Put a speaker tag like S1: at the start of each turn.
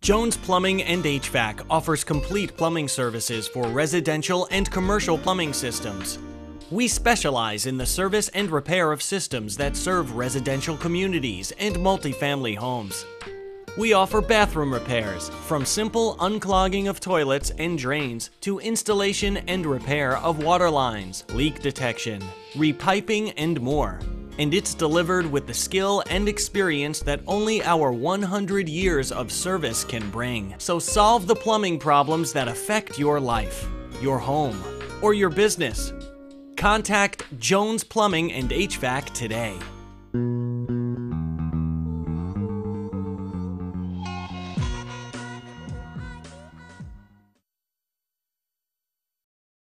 S1: Jones Plumbing and HVAC offers complete plumbing services for residential and commercial plumbing systems. We specialize in the service and repair of systems that serve residential communities and multifamily homes. We offer bathroom repairs, from simple unclogging of toilets and drains to installation and repair of water lines, leak detection, repiping, and more. And it's delivered with the skill and experience that only our 100 years of service can bring. So solve the plumbing problems that affect your life, your home, or your business. Contact Jones Plumbing and HVAC today.